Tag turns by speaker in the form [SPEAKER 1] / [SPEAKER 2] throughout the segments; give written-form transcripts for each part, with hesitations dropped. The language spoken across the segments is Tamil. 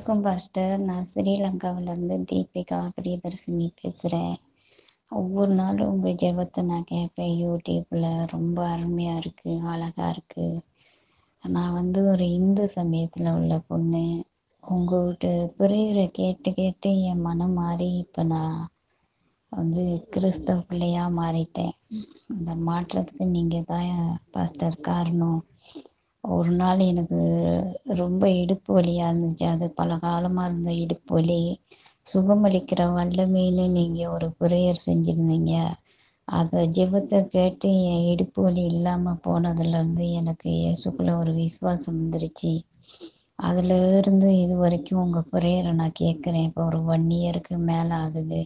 [SPEAKER 1] வணக்கம் பாஸ்டர். நான் ஸ்ரீலங்காவிலேருந்து தீபிகா பிரியதர்சினி பேசுகிறேன். ஒவ்வொரு நாளும் உங்கள் ஜெபத்தை நான் கேட்பேன். யூடியூப்பில் ரொம்ப அருமையாக இருக்குது, அழகாக இருக்குது. நான் ஒரு இந்து சமயத்தில் உள்ள பொண்ணு. உங்கள்கிட்ட பிரேயரை கேட்டு கேட்டு என் மனம் மாறி இப்போ நான் கிறிஸ்தவ பிள்ளையாக மாறிட்டேன். இந்த மாற்றத்துக்கு நீங்கள் தான் பாஸ்டர் காரணம். ஒரு நாள் எனக்கு ரொம்ப இடுப்பு வலியாக இருந்துச்சு. அது பல காலமாக இருந்த இடுப்பு வலி சுகமளிக்கிற வல்லமைன்னு நீங்கள் ஒரு ப்ரேயர் செஞ்சுருந்தீங்க. அதை ஜெபத்தை கேட்டு என் இடுப்பு வலி இல்லாமல் போனதுலேருந்து எனக்கு இயேசுக்குள்ள ஒரு விசுவாசம் வந்துருச்சு. அதிலிருந்து இது வரைக்கும் உங்கள் ப்ரேயரை நான் கேட்குறேன். இப்போ ஒரு 1 இயருக்கு மேலே ஆகுது.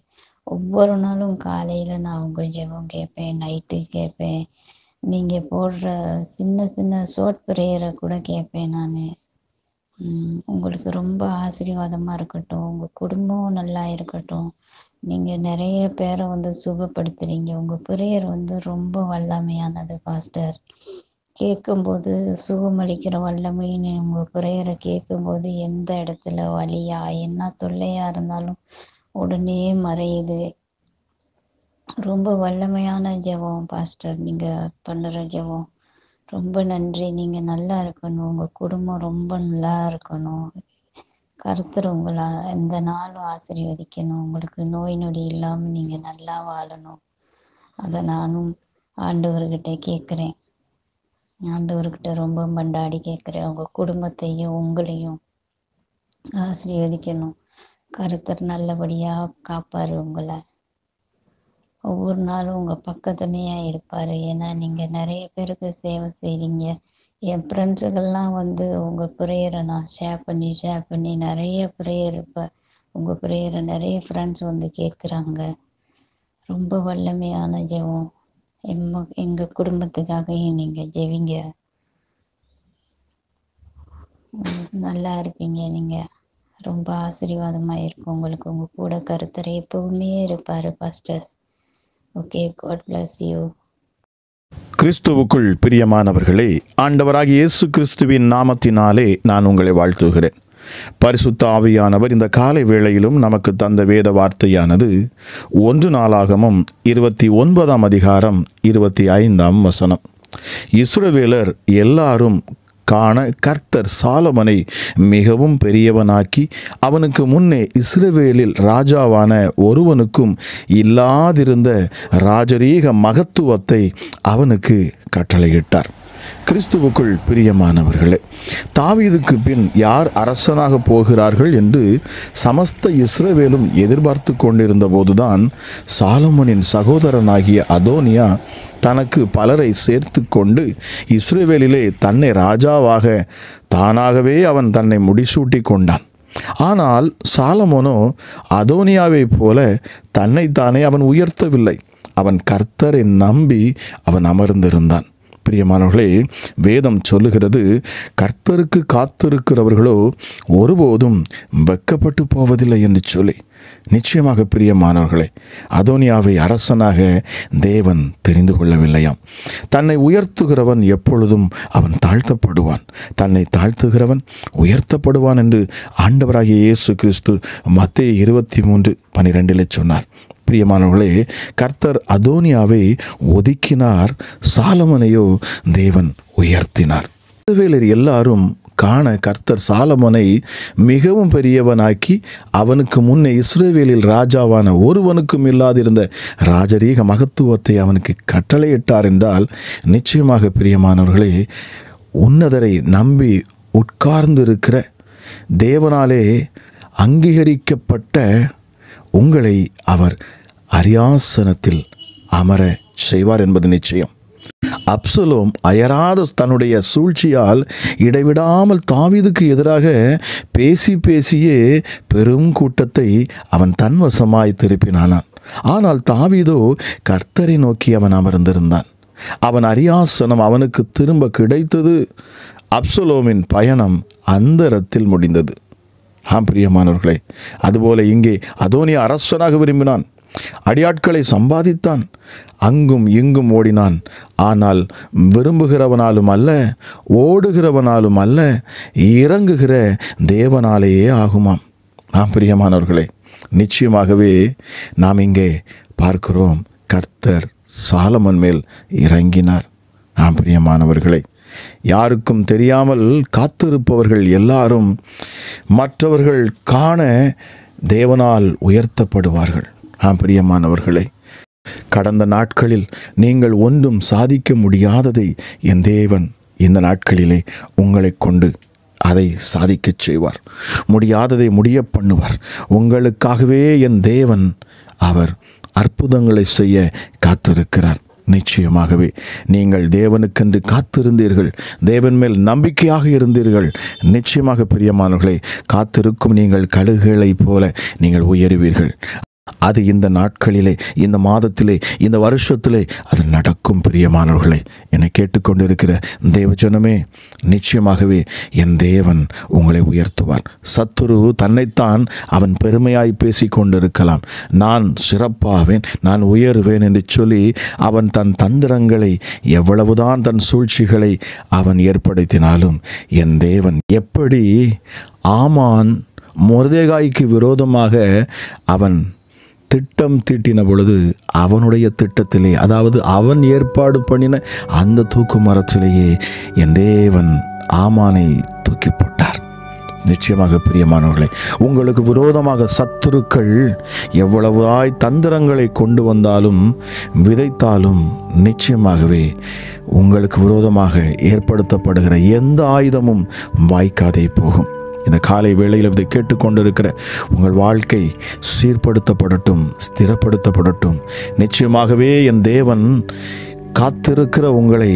[SPEAKER 1] ஒவ்வொரு நாளும் காலையில் நான் உங்கள் ஜெபம் கேட்பேன், நைட்டு கேட்பேன். நீங்கள் போடுற சின்ன சின்ன ஷார்ட் ப்ரேயரை கூட கேட்பேன் நான். உங்களுக்கு ரொம்ப ஆசீர்வாதமாக இருக்கட்டும். உங்கள் குடும்பம் நல்லா இருக்கட்டும். நீங்கள் நிறைய பேரை சுகப்படுத்துகிறீங்க. உங்கள் ப்ரேயர் ரொம்ப வல்லமையானது பாஸ்டர். கேட்கும்போது சுகமளிக்கிற வல்லமைன்னு உங்கள் ப்ரேயரை கேட்கும்போது எந்த இடத்துல வலியா என்ன தொல்லையாக இருந்தாலும் உடனே மறையுது. ரொம்ப வல்லமையான ஜெபம் பாஸ்டர். நீங்கள் பண்ணுற ஜெபம் ரொம்ப நன்றி. நீங்கள் நல்லா இருக்கணும். உங்கள் குடும்பம் ரொம்ப நல்லா இருக்கணும். கர்த்தர் உங்களை எந்த நாளும் ஆசீர்வதிக்கணும். உங்களுக்கு நோய் நொடி இல்லாமல் நீங்கள் நல்லா வாழணும். அதை நானும் ஆண்டவர்கிட்ட கேட்குறேன். ஆண்டவர்கிட்ட ரொம்ப மண்டாடி கேட்குறேன். உங்கள் குடும்பத்தையும் உங்களையும் ஆசீர்வதிக்கணும். கர்த்தர் நல்லபடியாக காப்பார். உங்களை ஒவ்வொரு நாளும் உங்கள் பக்கத்துணையாக இருப்பார். ஏன்னா நீங்கள் நிறைய பேருக்கு சேவை செய்கிறீங்க. என் ஃப்ரெண்ட்ஸுகள்லாம் உங்கள் ப்ரேயரை நான் ஷேர் பண்ணி நிறைய ப்ரேயர் இப்போ உங்கள் ப்ரேயரை நிறைய ஃப்ரெண்ட்ஸ் கேட்குறாங்க. ரொம்ப வல்லமையான ஜெபம். எங்கள் குடும்பத்துக்காகவும் நீங்கள் ஜெபிங்க. நல்லா இருப்பீங்க. நீங்கள் ரொம்ப ஆசீர்வாதமாக இருக்கும். உங்களுக்கு உங்கள் கூட கர்த்தர் எப்பவுமே இருப்பார் pastor. Okay, God bless you.
[SPEAKER 2] கிறிஸ்துவுக்குள் பிரியமானவர்களே, ஆண்டவராகிய இயேசு கிறிஸ்துவின் நாமத்தினாலே நான் உங்களை வாழ்த்துகிறேன். பரிசுத்த ஆவியானவர் இந்த காலை வேளையிலும் நமக்கு தந்த வேத வார்த்தையானது 1 நாளாகமம் 29ஆம் அதிகாரம் 25ஆம் வசனம். இஸ்ரவேலர் எல்லாரும் காண கர்த்தர் சாலமனை மிகவும் பெரியவனாக்கி அவனுக்கு முன்னே இஸ்ரவேலில் ராஜாவான ஒருவனுக்கும் இல்லாதிருந்த ராஜரீக மகத்துவத்தை அவனுக்கு கட்டளையிட்டார். கிறிஸ்துவுக்குள் பிரியமானவர்களே, தாவீதுக்கு பின் யார் அரசனாக போகிறார்கள் என்று சமஸ்த இஸ்ரவேலும் எதிர்பார்த்து கொண்டிருந்த போதுதான் சாலமோனின் சகோதரனாகிய அதோனியா தனக்கு பலரை சேர்த்து கொண்டு இஸ்ரவேலிலே தன்னை ராஜாவாக தானாகவே அவன் தன்னை முடிசூட்டி கொண்டான். ஆனால் சாலமோனோ அதோனியாவை போல தன்னைத்தானே அவன் உயர்த்தவில்லை. அவன் கர்த்தரை நம்பி அவன் அமர்ந்திருந்தான். பிரியமானவர்களே, வேதம் சொல்லுகிறது, கர்த்தருக்கு காத்திருக்கிறவர்களோ ஒருபோதும் வெட்கப்பட்டு போவதில்லை என்று சொல்லி. நிச்சயமாக பிரியமானவர்களே, அதோனியாவை அரசனாக தேவன் தெரிந்து கொள்ளவில்லையாம். தன்னை உயர்த்துகிறவன் எப்பொழுதும் அவன் தாழ்த்தப்படுவான், தன்னை தாழ்த்துகிறவன் உயர்த்தப்படுவான் என்று ஆண்டவராகிய இயேசு கிறிஸ்து மத்தேயு 23:12 சொன்னார். பிரியமானவர்களே, கர்த்தர் அதோனியாவை ஒதுக்கினார், சாலமோனையோ தேவன் உயர்த்தினார். இஸ்ரவேலர் எல்லாரும் காண கர்த்தர் சாலமோனை மிகவும் பெரியவனாக்கி அவனுக்கு முன்னே இஸ்ரவேலில் ராஜாவான ஒருவனுக்கும் இல்லாதிருந்த ராஜரீக மகத்துவத்தை அவனுக்கு கட்டளையிட்டார் என்றால், நிச்சயமாக பிரியமானவர்களே, உன்னதரை நம்பி உட்கார்ந்திருக்கிற தேவனாலே அங்கீகரிக்கப்பட்ட உங்களை அவர் அரியாசனத்தில் அமர செய்வார் என்பது நிச்சயம். அப்சலோம் அயராத தன்னுடைய சூழ்ச்சியால் இடைவிடாமல் தாவீதுக்கு எதிராக பேசியே பெரும் கூட்டத்தை அவன் தன்வசமாய் திருப்பினானான். ஆனால் தாவீதோ கர்த்தரை நோக்கி அவன் அமர்ந்திருந்தான். அவன் அரியாசனம் அவனுக்கு திரும்ப கிடைத்தது. அப்சலோமின் பயணம் அந்தரத்தில் முடிந்தது. பிரியமானவர்களே, அதுபோல இங்கே அதோனியா அரசனாக விரும்பினான். அடியாட்களை சம்பாதித்தான், அங்கும் இங்கும் ஓடினான். ஆனால் விரும்புகிறவனாலும் அல்ல, ஓடுகிறவனாலும் அல்ல, இறங்குகிற தேவனாலேயே ஆகுமாம். பிரியமானவர்களே, நிச்சயமாகவே நாம் இங்கே பார்க்கிறோம், கர்த்தர் சாலமன் மேல் இறங்கினார். பிரியமானவர்களே, யாருக்கும் தெரியாமல் காத்திருப்பவர்கள் எல்லாரும் மற்றவர்கள் காண தேவனால் உயர்த்தப்படுவார்கள். பிரியமானவர்களே, கடந்த நாட்களில் நீங்கள் ஒன்றும் சாதிக்க முடியாததை என் தேவன் இந்த நாட்களிலே உங்களை கொண்டு அதை சாதிக்கச் செய்வார். முடியாததை முடிய பண்ணுவார். உங்களுக்காகவே என் தேவன் அவர் அற்புதங்களை செய்ய காத்திருக்கிறார். நிச்சயமாகவே நீங்கள் தேவனுக்கென்று காத்திருந்தீர்கள், தேவன் மேல் நம்பிக்கையாக இருந்தீர்கள். நிச்சயமாக பிரியமானவர்களே, காத்திருக்கும் நீங்கள் கழுகுகளைப் போல நீங்கள் உயருவீர்கள். அது இந்த நாட்களிலே, இந்த மாதத்திலே, இந்த வருஷத்திலே அது நடக்கும். பிரியமானவர்களே, என்னை கேட்டுக்கொண்டிருக்கிற தேவஜனமே, நிச்சயமாகவே என் தேவன் உங்களை உயர்த்துவார். சத்துரு தன்னைத்தான் அவன் பெருமையாய் பேசி கொண்டிருக்கலாம். நான் சிறப்பாவேன், நான் உயருவேன் என்று சொல்லி அவன் தன் தந்திரங்களை, எவ்வளவுதான் தன் சூழ்ச்சிகளை அவன் ஏற்படுத்தினாலும், என் தேவன் எப்படி ஆமான் மொர்தெகாய்க்கு விரோதமாக அவன் திட்டம் தீட்டின பொழுது, அவனுடைய திட்டத்திலே, அதாவது அவன் ஏற்பாடு பண்ணின அந்த தூக்கு மரத்திலேயே என் தேவன் ஆமானை தூக்கி போட்டார். நிச்சயமாக பிரியமானவர்களே, உங்களுக்கு விரோதமாக சத்துருக்கள் எவ்வளவாய் தந்திரங்களை கொண்டு வந்தாலும் விதைத்தாலும், நிச்சயமாகவே உங்களுக்கு விரோதமாக ஏற்படுத்தப்படுகிற எந்த ஆயுதமும் வாய்க்காதே போகும். இந்த காலை வேளையில் இதை கேட்டுக்கொண்டிருக்கிற உங்கள் வாழ்க்கை சீர்படுத்தப்படட்டும், ஸ்திரப்படுத்தப்படட்டும். நிச்சயமாகவே என் தேவன் காத்திருக்கிற உங்களை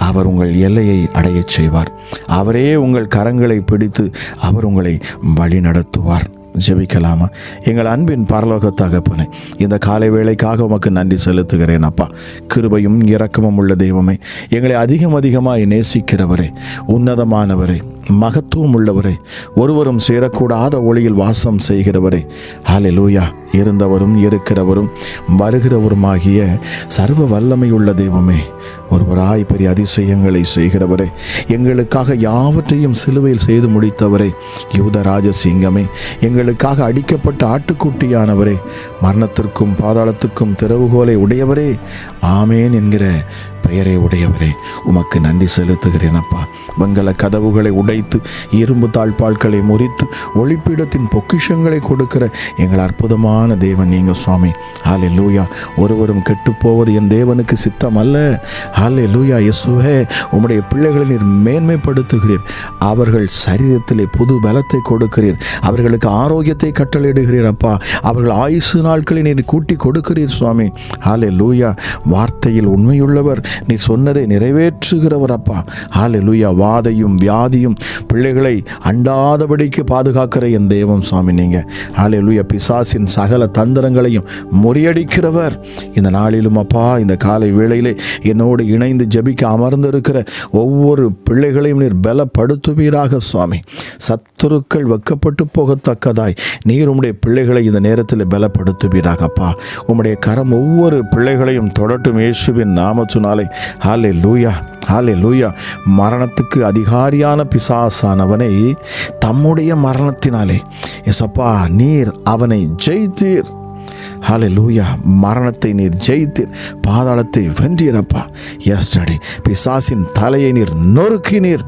[SPEAKER 2] அவர் உங்கள் எல்லையை அடையச் செய்வார். அவரே உங்கள் கரங்களை பிடித்து அவர் உங்களை வழி நடத்துவார். ஜெபிக்கலாமா? எங்கள் அன்பின் பரலோக தகப்பனே, இந்த காலை வேளைக்காக உமக்கு நன்றி செலுத்துகிறேன் அப்பா. கிருபையும் இரக்கமும் உள்ள தெய்வமே, எங்களை அதிகமாய் நேசிக்கிறவரே, உன்னதமானவரே, மகத்துவம் உள்ளவரே, ஒருவரும் சேரக்கூடாத ஒளியில் வாசம் செய்கிறவரே, ஹல்லேலூயா, இருந்தவரும் இருக்கிறவரும் வருகிறவருமாகிய சர்வ வல்லமையுள்ள தெய்வமே, ஒருவராய் பெரிய அதிசயங்களை செய்கிறவரே, எங்களுக்காக யாவற்றையும் சிலுவையில் செய்து முடித்தவரே, யூதராஜ சிங்கமே, எங்களுக்காக அடிக்கப்பட்ட ஆட்டுக்குட்டியானவரே, மரணத்திற்கும் பாதாளத்துக்கும் திறவுகோலை உடையவரே, ஆமேன் என்கிற பெயரை உடையவரே, உமக்கு நன்றி செலுத்துகிறேன் அப்பா. வெங்கல கதவுகளை உடைத்து, இரும்பு தாழ்பால்களை முறித்து, ஒளிப்பீடத்தின் பொக்கிஷங்களை கொடுக்கிற எங்கள் அற்புதமான தேவன் நீங்க சுவாமி. ஹல்லேலூயா. ஒருவரும் கெட்டுப்போவது என் தேவனுக்கு சித்தம் அல்ல. ஹல்லேலூயா. இயேசுவே, உம்முடைய பிள்ளைகளை நீர் மேன்மைப்படுத்துகிறீர். அவர்கள் சரீரத்திலே புது பலத்தை கொடுக்கிறீர். அவர்களுக்கு ஆரோக்கியத்தை கட்டளையிடுகிறீர் அப்பா. அவர்கள் ஆயுசு நாட்களை நீர் கூட்டி கொடுக்கிறீர் சுவாமி. ஹல்லேலூயா. வார்த்தையில் உண்மையுள்ளவர், நீ சொன்னதை நிறைவேற்றுகிறவர் அப்பா. ஹல்லேலூயா. வாதையும் வியாதியும் பிள்ளைகளை அண்டாதபடிக்கு பாதுகாக்கிற என் தேவம் சுவாமி நீங்க. ஹல்லேலூயா. பிசாசின் சகல தந்திரங்களையும் முறியடிக்கிறவர். இந்த நாளிலும் அப்பா, இந்த காலை வேளையிலே என்னோடு இணைந்து ஜெபிக்க அமர்ந்திருக்கிற ஒவ்வொரு பிள்ளைகளையும் நீர் பலப்படுத்துவீராக சுவாமி. சத்துருக்கள் வெக்கப்பட்டு போகத்தக்கதாய் நீர் உம்முடைய பிள்ளைகளை இந்த நேரத்தில் பலப்படுத்துவீராகப்பா. உம்முடைய கரம் ஒவ்வொரு பிள்ளைகளையும் தொடட்டும் இயேசுவின் நாமத்தினாலே. ஹல்லேலூயா. ஹல்லேலூயா. மரணத்துக்கு அதிகாரியான பிசாசானவனை தம்முடைய மரணத்தினாலே எசப்பா நீர் அவனை ஜெயித்தீர். ஹல்லேலூயா. மரணத்தை நீர் ஜெயித்தீர், பாதாளத்தை வென்றீரப்பா. எஸ்டர்டே பிசாசின் தலையை நீர் நொறுக்கினீர்.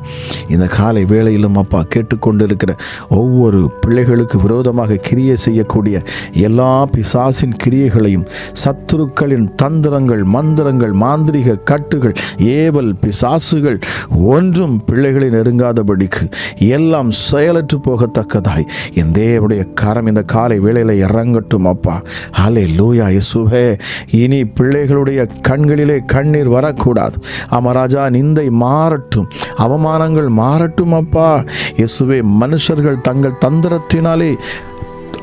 [SPEAKER 2] இந்த காலை வேளையிலும் அப்பா, கேட்டுக்கொண்டிருக்கிற ஒவ்வொரு பிள்ளைகளுக்கு விரோதமாக கிரியை செய்யக்கூடிய எல்லா பிசாசின் கிரியைகளையும், சத்துருக்களின் தந்திரங்கள், மந்திரங்கள், மாந்திரிக கட்டுகள், ஏவல் பிசாசுகள் ஒன்றும் பிள்ளைகளை நெருங்காதபடிக்கு எல்லாம் செயலற்று போகத்தக்கதாய் என் தேவனுடைய கரம் இந்த காலை வேளையில் இறங்கட்டும் அப்பா. ஹல்லேலூயா. இயேசுவே, இனி பிள்ளைகளுடைய கண்களிலே கண்ணீர் வரக்கூடாது. அமராஜா, நிந்தை மாறட்டும், அவமானங்கள் மாறட்டும் அப்பா. இயேசுவே, மனுஷர்கள் தங்கள் தந்திரத்தினாலே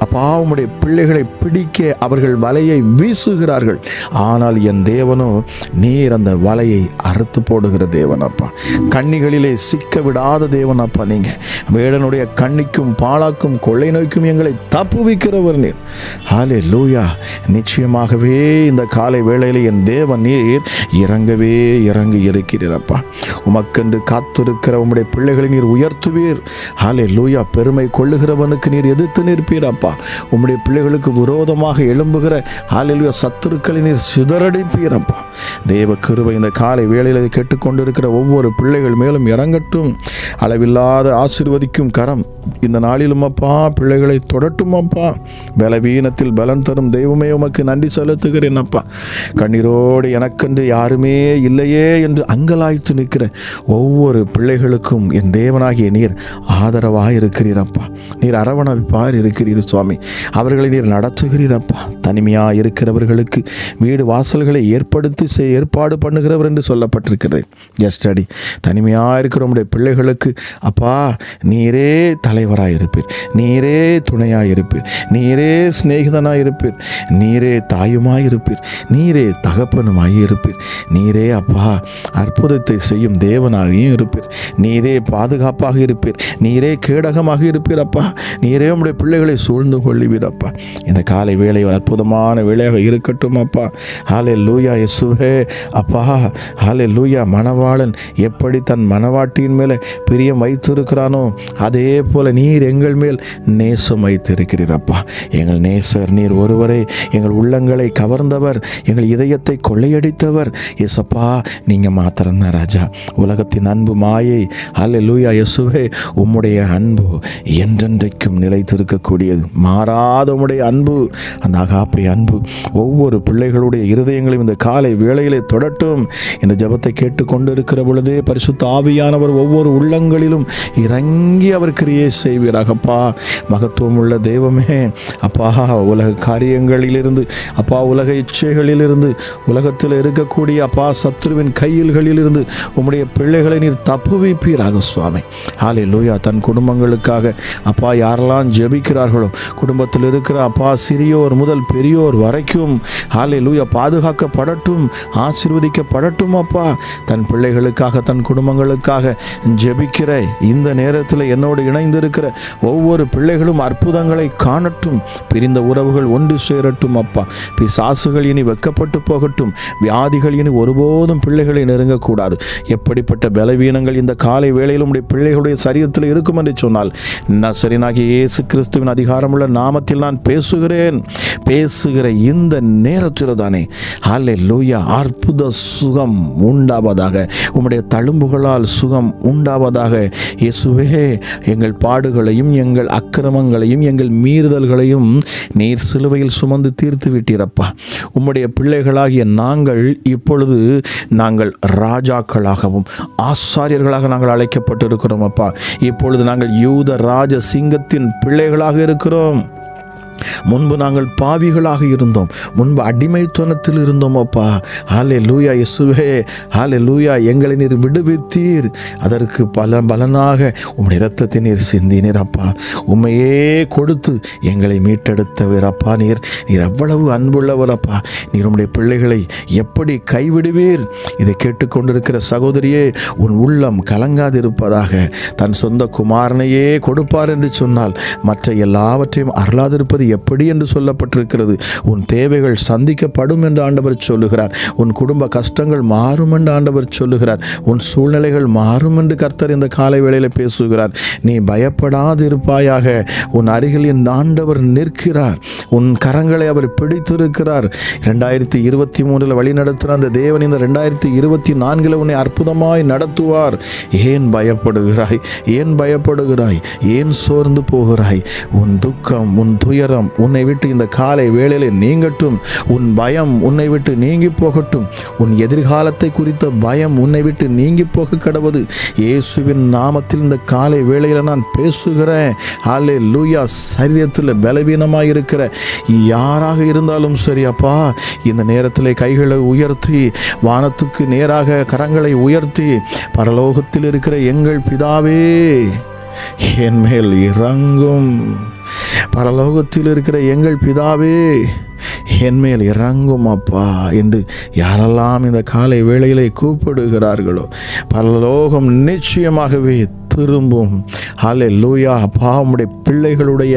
[SPEAKER 2] அப்பா உம்முடைய பிள்ளைகளை பிடிக்க அவர்கள் வலையை வீசுகிறார்கள். ஆனால் என் தேவனோ நீர் அந்த வலையை அறுத்து போடுகிற தேவன் அப்பா. கண்ணிகளிலே சிக்க விடாத தேவன் அப்பா. நீங்க வேடனுடைய கண்ணிக்கும் பாழாக்கும் கொள்ளை நோய்க்கும் எங்களை தப்புவிக்கிறவர் நீர். ஹல்லேலூயா. நிச்சயமாகவே இந்த காலை வேளையில் என் தேவன் நீர் இறங்கி இருக்கிறீர் அப்பா. உமக்கென்று காத்திருக்கிற உம்முடைய பிள்ளைகளை நீர் உயர்த்துவீர். ஹல்லேலூயா. பெருமை கொள்ளுகிறவனுக்கு நீர் எதிர்த்து நிற்பீர் அப்பா. உம்முடைய பிள்ளைகளுக்கு விரோதமாக எழும்புகிற ஹல்லேலூயா சத்துருக்களை நீர் சிதறடிப்பீர் அப்பா. தேவ கிருபை இந்த காலை வேளையில் கேட்டுக்கொண்டிருக்கிற ஒவ்வொரு பிள்ளைகள் மேலும் இறங்கட்டும். அளவில்லாத ஆசீர்வதிக்கும் கரம் இந்த நாளிலும் அப்பா பிள்ளைகளை தொடட்டும் அப்பா. பலவீனத்தில் பலன் தரும் தெய்வமே உமக்கு நன்றி செலுத்துகிறேன் அப்பா. கண்ணீரோடு எனக்கென்று யாருமே இல்லையே என்று அங்கலாய்த்து நிற்கிற ஒவ்வொரு பிள்ளைகளுக்கும் என் தேவனாகிய நீர் ஆதரவாக இருக்கிறீர் அப்பா. நீர் அரவணைப்பார் இருக்கிறீர் சுவாமி. அவர்களை நீர் நடத்துகிறீர் அப்பா. தனிமையாக இருக்கிறவர்களுக்கு வீடு வாசல்களை ஏற்பாடு பண்ணுகிறவர் என்று சொல்லப்பட்டிருக்கிறது. எஸ்டடி தனிமையாக இருக்கிற உம்முடைய பிள்ளைகளுக்கு அப்பா நீரே தலைவராக இருப்பீர், நீரே துணையாக இருப்பீர், நீரே சிநேகிதனாக இருப்பீர், நீரே தாயுமாய் இருப்பீர், நீரே தகப்பனுமாய் இருப்பீர், நீரே அப்பா அற்புதத்தை செய்யும் தேவனாகவும் இருப்பீர், நீரே பாதுகாப்பாக இருப்பீர், நீரே கேடகமாக இருப்பீர் அப்பா. நீரே உம்முடைய பிள்ளைகளை சூழ்ந்து கொள்ளுவீர் அப்பா. இந்த காலை வேளை ஒரு அற்புதமான வேளையாக இருக்கட்டும் அப்பா. ஹல்லேலூயா இயேசுவே அப்பா. ஹல்லேலூயா. மணவாளன் எப்படி தன் மணவாட்டியின் மேலே பிரியம் வைத்திருக்கிறானோ அதே போல நீர் எங்கள் மேல் நேசம் வைத்திருக்கிறீர் அப்பா. எங்கள் நேசர் நீர் ஒருவரே. எங்கள் உள்ளங்களை கவர்ந்தவர், எங்கள் இதயத்தை கொள்ளையடித்தவர் இயேசப்பா. நீங்கள் மாத்திரம்தான் ராஜா. உலகத்தின் அன்பு மாயை. ஹல்லேலூயா இயேசுவே. உம்முடைய அன்பு என்றென்றைக்கும் நிலைத்திருக்கக்கூடியது. மாறாத உம்முடைய அன்பு, அந்த அகாப்பை அன்பு ஒவ்வொரு பிள்ளைகளுடைய இருதயங்களையும் இந்த காலை வேளையிலே தொடட்டும். இந்த ஜெபத்தை கேட்டுக்கொண்டு இருக்கிற பொழுதே பரிசுத்த ஆவியானவர் ஒவ்வொரு உள்ளங்களிலும் இறங்கி அவர் கிரியை செய்வீராகப்பா. மகத்துவம் உள்ள தெய்வமே அப்பா. உலக காரியங்களிலிருந்து அப்பா, உலக இச்சைகளிலிருந்து, உலகத்தில் இருக்கக்கூடிய அப்பா சத்துருவின் கையில்களிலிருந்து உம்முடைய பிள்ளைகளை நீர் தப்புவிப்பீராக சுவாமி. ஹல்லேலூயா. தன் குடும்பங்களுக்காக அப்பா யாரெல்லாம் ஜெபிக்கிறார்களோ, குடும்பத்தில் இருக்கிற அப்பா சிறியோர் முதல் பெரியோர் வரைக்கும் ஹல்லேலூயா பாதுகாக்கப்படட்டும், ஆசீர்வதிக்கப்படட்டும் அப்பா. தன் பிள்ளைகளுக்காக தன் குடும்பங்களுக்காக ஜெபிக்கிற இந்த நேரத்தில் என்னோடு இணைந்திருக்கிற ஒவ்வொரு பிள்ளைகளும் அற்புதங்களை காணட்டும். பிரிந்த உறவுகள் ஒன்று சேரட்டும் அப்பா. பிசாசுகள் இனி வெக்கப்பட்டு போகட்டும். வியாதிகள் இனி ஒருபோதும் பிள்ளைகளை நெருங்கக்கூடாது. எப்படிப்பட்ட பலவீனங்கள் இந்த காலை வேளையில் உடைய பிள்ளைகளுடைய சரீரத்தில் இருக்கும் என்று சொன்னால் நசரேயனாகிய இயேசு கிறிஸ்துவின் அதிகாரமுள்ள நாமத்தில் நான் பேசுகிற இந்த நேரத்தில் தானே ஹல்லேலூயா அற்புத சுகம் உண்டாவதாக. உம்முடைய தழும்புகளால் சுகம் உண்டாவதாக இயேசுவே. எங்கள் பாடுகளையும் எங்கள் அக்கிரமங்களையும் எங்கள் மீறுதல்களையும் நீர் சிலுவையில் சுமந்து தீர்த்து விட்டீரப்பா. உம்முடைய பிள்ளைகளாகிய நாங்கள் இப்பொழுது ராஜாக்களாகவும் ஆசாரியர்களாக நாங்கள் அழைக்கப்பட்டிருக்கிறோம் அப்பா. இப்பொழுது நாங்கள் யூத ராஜ சிங்கத்தின் பிள்ளைகளாக இருக்கிறோம். முன்பு நாங்கள் பாவிகளாக இருந்தோம், முன்பு அடிமைத்தனத்தில் இருந்தோம் அப்பா. ஹல்லேலூயா இயேசுவே. ஹல்லேலூயா. எங்களை நீர் விடுவித்தீர். அதற்கு பலனாக உம்முடைய இரத்தத்தை நீர் சிந்தினீர் அப்பா. உம்மையே கொடுத்து எங்களை மீட்டெடுத்தவர் அப்பா. நீர் எவ்வளவு அன்புள்ளவர் அப்பா. நீர் உம்முடைய பிள்ளைகளை எப்படி கைவிடுவீர்? இதை கேட்டுக்கொண்டிருக்கிற சகோதரியே, உன் உள்ளம் கலங்காதிருப்பதாக. தன் சொந்த குமாரனையே கொடுப்பார் என்று சொன்னால் மற்ற எல்லாவற்றையும் அருளாதிருப்பது எப்படி என்று சொல்லப்பட்டிருக்கிறது. உன் தேவைகள் சந்திக்கப்படும் என்று ஆண்டவர் சொல்லுகிறார். உன் குடும்ப கஷ்டங்கள் மாறும் என்று ஆண்டவர் சொல்லுகிறார். உன் சூழ்நிலைகள் மாறும் என்று கர்த்தர் இந்த காலை வேளையில் பேசுகிறார். நீ பயப்படாதிருப்பாயாக. உன் அருகில் என் ஆண்டவர் நிற்கிறார். உன் கரங்களை அவர் பிடித்திருக்கிறார். 2023 வழி நடத்துகிற அந்த தேவன் இந்த 2024 உன்னை அற்புதமாய் நடத்துவார். ஏன் பயப்படுகிறாய்? ஏன் சோர்ந்து போகிறாய்? உன் துக்கம், உன் துயரம் உன்னை விட்டு இந்த காலை வேளையில் நீங்கட்டும். உன் பயம் உன்னை விட்டு நீங்கி போகட்டும். உன் எதிர்காலத்தை குறித்த பயம் உன்னை விட்டு நீங்கி போக கடவுது. இயேசுவின் நாமத்தில் இந்த காலை வேளையில் நான் பேசுகிறேன். ஹல்லேலூயா. சரீரத்தில் பலவீனமாக இருக்கிற யாராக இருந்தாலும் சரி அப்பா, இந்த நேரத்தில் கைகளை உயர்த்தி வானத்துக்கு நேராக கரங்களை உயர்த்தி, பரலோகத்தில் இருக்கிற எங்கள் பிதாவே என் மேல் இறங்கும். பரலோகத்தில் இருக்கிற எங்கள் பிதாவே என்மேல் இறங்கும் அப்பா என்று யாரெல்லாம் இந்த காலை வேளையிலே கூப்பிடுகிறார்களோ பரலோகம் நிச்சயமாகவே திரும்பும். ஹல்லேலூயா. அப்பா, உம்முடைய பிள்ளைகளுடைய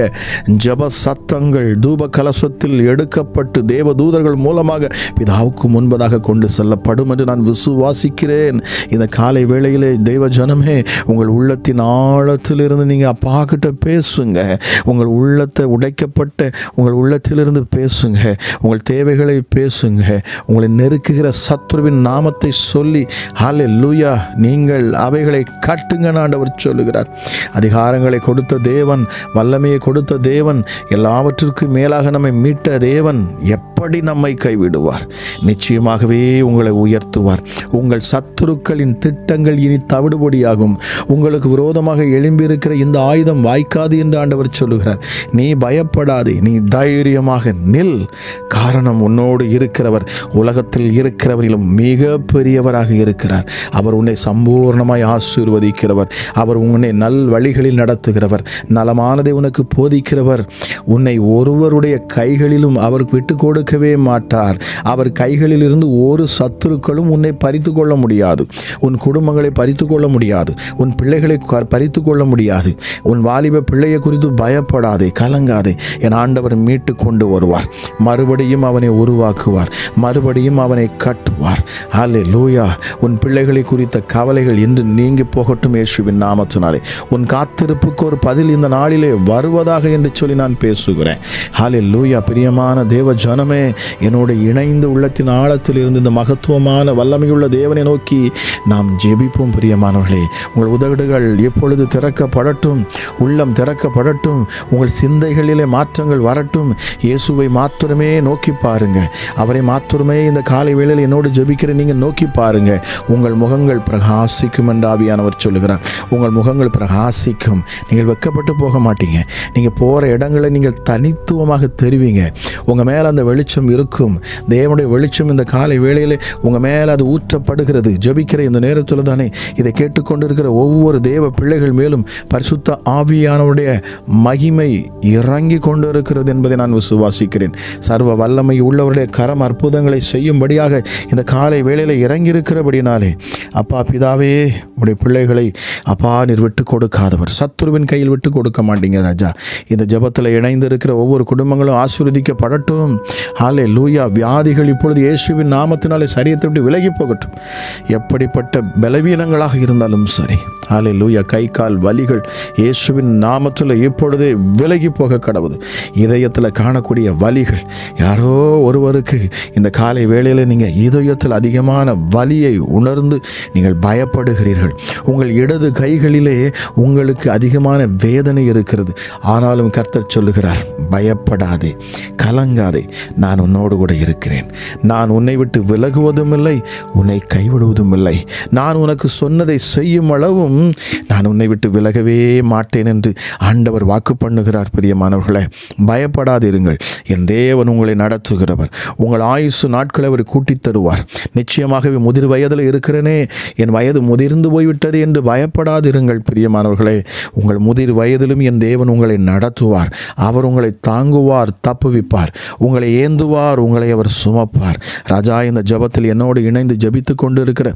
[SPEAKER 2] ஜெப சத்தங்கள் தூப கலசத்தில் எடுக்கப்பட்டு தேவதூதர்கள் மூலமாக பிதாவுக்கு முன்பதாக கொண்டு செல்லப்படும் என்று நான் விசுவாசிக்கிறேன். இந்த காலை வேளையிலே தெய்வ ஜனமே, உங்கள் உள்ளத்தின் ஆழத்திலிருந்து நீங்கள் அப்பா கிட்ட பேசுங்க. உங்கள் உள்ளத்தை உடைக்கப்பட்ட உங்கள் உள்ளத்திலிருந்து பேசுங்க. உங்கள் தேவைகளை பேசுங்க. உங்களை நெருக்குகிற சத்துருவின் நாமத்தை சொல்லி ஹல்லேலூயா நீங்கள் அவைகளை கட்டுங்க ஆண்டவர் சொல்லுகிறார். அதிகாரங்களை கொடுத்த தேவன், வல்லமையை கொடுத்த தேவன், எல்லாவற்றிற்கும் மேலாக நம்மை மீட்ட தேவன் எப்படி நம்மை கைவிடுவார்? நிச்சயமாகவே உங்களை உயர்த்துவார். உங்கள் சத்துருக்களின் திட்டங்கள் இனி தவிடுபடியாகும். உங்களுக்கு விரோதமாக எழும்பியிருக்கிற இந்த ஆயுதம் வாய்க்காது என்று ஆண்டவர் சொல்லுகிறார். நீ பயப்படாதே, நீ தைரியமாக நில். காரணம், உன்னோடு இருக்கிறவர் உலகத்தில் இருக்கிறவரிலும் மிக பெரியவராக இருக்கிறார். அவர் உன்னை சம்பூர்ணமாய் ஆசீர்வதிக்கிறவர். அவர் உன்னை நல் வழிகளில் நடத்துகிறவர். நலமானதை உனக்கு போதிக்கிறவர். உன்னை ஒருவருடைய கைகளிலும் அவர் விட்டு கொடுக்கவே மாட்டார். அவர் கைகளில் இருந்து ஒரு சத்துருக்களும் உன்னை பறித்து கொள்ள முடியாது. உன் குடும்பங்களை பறித்து கொள்ள முடியாது. உன் பிள்ளைகளை பறித்து கொள்ள முடியாது. உன் வாலிப பிள்ளையை குறித்து பயப்படாதே, கலங்காதே. என் ஆண்டவர் மீட்டு கொண்டு வருவார். மறுபடியும் அவனை உருவாக்குவார். மறுபடியும் அவனை கட்டுவார். ஹல்லேலூயா. உன் பிள்ளைகளை குறித்த கவலைகள் இன்று நீங்கி போகட்டும் இயேசுவின் நாமத்தினாலே. உன் காத்திருப்புக்கு ஒரு பதில் இந்த நாளிலே வருவதாக என்று சொல்லி நான் பேசுகிறேன். ஹல்லேலூயா. பிரியமான தேவ ஜனமே, என்னோடு இணைந்து உள்ளத்தின் ஆழத்தில் இருந்து இந்த மகத்துவமான வல்லமையுள்ள தேவனை நோக்கி நாம் ஜெபிப்போம். பிரியமானவர்களே, உங்கள் உதடுகள் எப்பொழுது திறக்கப்படட்டும், உள்ளம் திறக்கப்படட்டும், உங்கள் சிந்தைகளிலே மாற்றங்கள் வரட்டும். இயேசுவை மாத்திரமே நோக்கி பாருங்க. அவரை மாத்திரமே இந்த காலை வேளையில் என்னோடு ஜெபிக்கிற நீங்கள் நோக்கி பாருங்க. உங்கள் முகங்கள் பிரகாசிக்கும் என்று ஆவியானவர் சொல்லுகிறார். உங்கள் முகங்கள் பிரகாசிக்கும். நீங்கள் வெட்கப்பட்டு போக மாட்டீங்க. நீங்கள் போகிற இடங்களை நீங்கள் தனித்துவமாக தெரிவிங்க. உங்கள் மேலே அந்த வெளிச்சம் இருக்கும். தேவனுடைய வெளிச்சம் இந்த காலை வேளையில் உங்கள் மேலே அது ஊற்றப்படுகிறது. ஜெபிக்கிற இந்த நேரத்தில் தானே இதை கேட்டுக்கொண்டிருக்கிற ஒவ்வொரு தேவ பிள்ளைகள் மேலும் பரிசுத்த ஆவியானவருடைய மகிமை இறங்கி கொண்டு இருக்கிறது என்பதை நான் விசுவாசிக்கிறேன். சர்வ வல்லமை உள்ளவருடைய கரம் அற்புதங்களை செய்யும்படியாக இந்த காலை வேளையில் இறங்கி இருக்கிறபடினாலே அப்பா பிதாவே, உடைய பிள்ளைகளை அப்பா நீர் விட்டு கொடுக்காதவர். சத்துருவின் கையில் விட்டு கொடுக்க மாட்டீங்க ராஜா. இந்த ஜெபத்தில் இணைந்து இருக்கிற ஒவ்வொரு குடும்பங்களும் ஆசீர்வதிக்கப்படட்டும். ஹல்லேலூயா. வியாதிகள் இப்பொழுது இயேசுவின் நாமத்தினாலே சரீரத்தை விட்டு விலகி போகட்டும். எப்படிப்பட்ட பலவீனங்களாக இருந்தாலும் சரி, ஹல்லேலூயா, கை கால் வலிகள் இயேசுவின் நாமத்தில் இப்பொழுதே விலகி போக கடவுது. இதயத்தில் காணக்கூடிய வலிகள், யாரோ ஒருவருக்கு இந்த காலை வேளையில் நீங்கள் இதயத்தில் அதிகமான வலியை உணர்ந்து நீங்கள் பயப்படுகிறீர்கள். உங்கள் இடது கைகளிலே உங்களுக்கு அதிகமான வேதனை இருக்கிறது. ஆனாலும் கர்த்தர் சொல்லுகிறார், பயப்படாதே, கலங்காதே, நான் உன்னோடு கூட இருக்கிறேன். நான் உன்னை விட்டு விலகுவதும் இல்லை, உன்னை கைவிடுவதும் இல்லை. நான் உனக்கு சொன்னதை செய்யும் அளவும் நான் உன்னை விட்டு விலகவே மாட்டேன் என்று ஆண்டவர் வாக்கு பண்ணுகிறார். பிரியமானவர்களே, பயப்படாதிருங்கள். என் தேவன் உங்களை நடத்துகிறவர். உங்கள் ஆயுசு நாட்களை அவர் கூட்டித் தருவார். நிச்சயமாகவே முதிர் வயதில் இருக்கிறேனே, என் வயது முதிர்ந்து போய்விட்டது என்று பயப்படாதிருங்கள். பிரியமானவர்களே, உங்கள் முதிர் வயதிலும் என் தேவன் உங்களை நடத்துவார். அவர் உங்களை தாங்குவார், தப்புவிப்பார், உங்களை ஏந்துவார், உங்களை அவர் சுமப்பார். ராஜா, இந்த ஜெபத்தில் என்னோடு இணைந்து ஜெபித்து கொண்டு இருக்கிற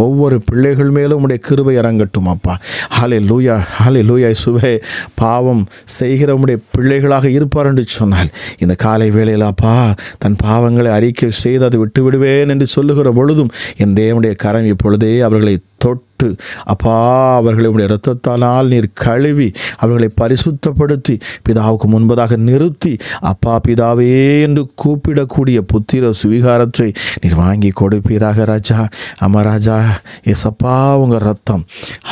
[SPEAKER 2] ஒவ்வொரு பிள்ளைகள் மேலும் உடைய கிருபை இறங்கட்டும் அப்பா. ஹல்லேலூயா, ஹல்லேலூயா. இயேசுவே, பாவம் செய்கிற உடைய பிள்ளைகளாக இருப்பார் என்று சொன்னால் இந்த காலை வேளையில் அப்பா தன் பாவங்களை அறிக்கை செய்து அதை விட்டு விடுவேன் என்று சொல்லுகிற பொழுதும் என் தேவனுடைய கரம் இப்பொழுதே அவர்களை தொட்டு அப்பா அவர்களை உடைய இரத்தத்தானால் நீர் கழுவி அவர்களை பரிசுத்தப்படுத்தி பிதாவுக்கு முன்பதாக நிறுத்தி அப்பா பிதாவே என்று கூப்பிடக்கூடிய புத்திர சுவீகாரத்தை நீர் வாங்கி கொடுப்பீராக ராஜா. ஆமா ராஜா, ஏசப்பா உங்கள் ரத்தம்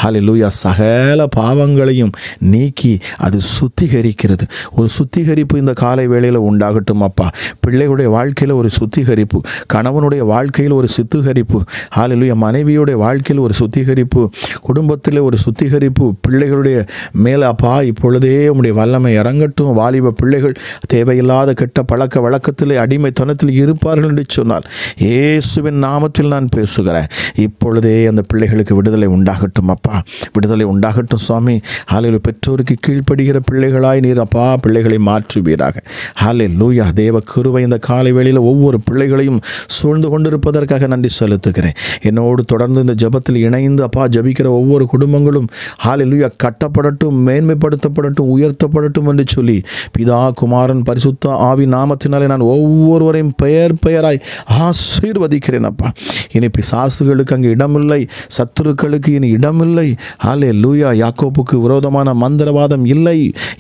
[SPEAKER 2] ஹல்லேலூயா சகல பாவங்களையும் நீக்கி அது சுத்திகரிக்கிறது. ஒரு சுத்திகரிப்பு இந்த காலை வேளையில் உண்டாகட்டும் அப்பா. பிள்ளைகளுடைய வாழ்க்கையில் ஒரு சுத்திகரிப்பு, கணவனுடைய வாழ்க்கையில் ஒரு சுத்திகரிப்பு, ஹல்லேலூயா மனைவியுடைய வாழ்க்கையில் ஒரு சுத்திகரிப்பு, சுத்திகரிப்பு, குடும்பத்தில் ஒரு சுத்திகரிப்பு, பிள்ளைகளுடைய மேலே அப்பா இப்பொழுதே உம்முடைய வல்லமை இறங்கட்டும். வாலிப பிள்ளைகள் தேவையில்லாத கெட்ட பழக்க வழக்கத்தில் அடிமைத்தனத்தில் இருப்பார்கள் என்று சொன்னால் இயேசுவின் நாமத்தில் நான் பேசுகிறேன். இப்பொழுதே அந்த பிள்ளைகளுக்கு விடுதலை உண்டாகட்டும் அப்பா, விடுதலை உண்டாகட்டும் சுவாமி. ஹல்லேலூயா. பெற்றோருக்கு கீழ்ப்படுகிற பிள்ளைகளாய் நீர் அப்பா பிள்ளைகளை மாற்றுவீராக. ஹல்லேலூயா. தேவ கிருபை இந்த காலை வேளையில் ஒவ்வொரு பிள்ளைகளையும் சூழ்ந்து கொண்டிருப்பதற்காக நன்றி செலுத்துகிறேன். என்னோடு தொடர்ந்து இந்த ஜெபத்தில் இணைந்து அப்பா ஜெபிக்கிற ஒவ்வொரு குடும்பங்களும் ஹல்லேலூயா கட்டப்படட்டும், மேன்மைப்படுத்தப்படட்டும், உயர்த்தப்படட்டும் என்று சொல்லி பிதா குமாரன் பரிசுத்த ஆவி நாமத்தினாலே நான் ஒவ்வொருவரையும் பெயர் பெயராய் ஆசீர்வதிக்கிறேன் அப்பா. இனி பிசாசுகளுக்கு அங்கே இடமில்லை, சத்துருக்களுக்கு இனி இடமில்லை. ஹல்லேலூயா. யாக்கோப்புக்கு விரோதமான மந்திரவாதம் இல்லை,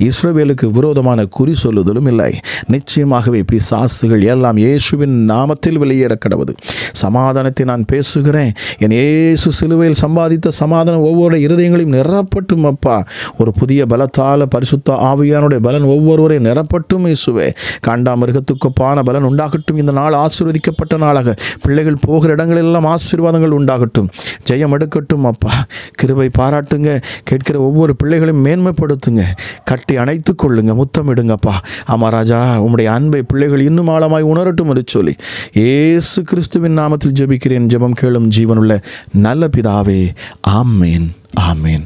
[SPEAKER 2] இஸ்ரவேலுக்கு விரோதமான குறி சொல்லுதலும் இல்லை. நிச்சயமாகவே பிசாசுகள் எல்லாம் இயேசுவின் நாமத்தில் வெளியேற கடவுது. சமாதானத்தை நான் பேசுகிறேன். என் இயேசு சிலுவையில் சம்பாதித்த சமாதானம் ஒவ்வொரு இருதயங்களையும் நிரப்பட்டும் அப்பா. ஒரு புதிய பலத்தால பரிசுத்த ஆவியானுடைய பலன் ஒவ்வொருவரையும் நிரப்பட்டும் இயேசுவே. காண்டாமிருகத்துக்கொப்பான பலன் உண்டாகட்டும். இந்த நாள் ஆசீர்வதிக்கப்பட்ட நாளாக பிள்ளைகள் போகிற இடங்களெல்லாம் ஆசீர்வாதங்கள் உண்டாகட்டும். ஜெயம் எடுக்கட்டும் அப்பா. கிருபை பாராட்டுங்க. கேட்கிற ஒவ்வொரு பிள்ளைகளையும் மேன்மைப்படுத்துங்க. கட்டி அணைத்து கொள்ளுங்க, முத்தமிடுங்கப்பா. ஆமா ராஜா, உம்முடைய அன்பை பிள்ளைகள் இன்னும் ஆழமாய் உணரட்டும் என்று சொல்லி இயேசு கிறிஸ்துவின் நாமத்தில் ஜெபிக்கிறேன். ஜெபம் கேளும் ஜீவனுள்ள நல்ல பிதாவே. ஆமேன், ஆமேன்.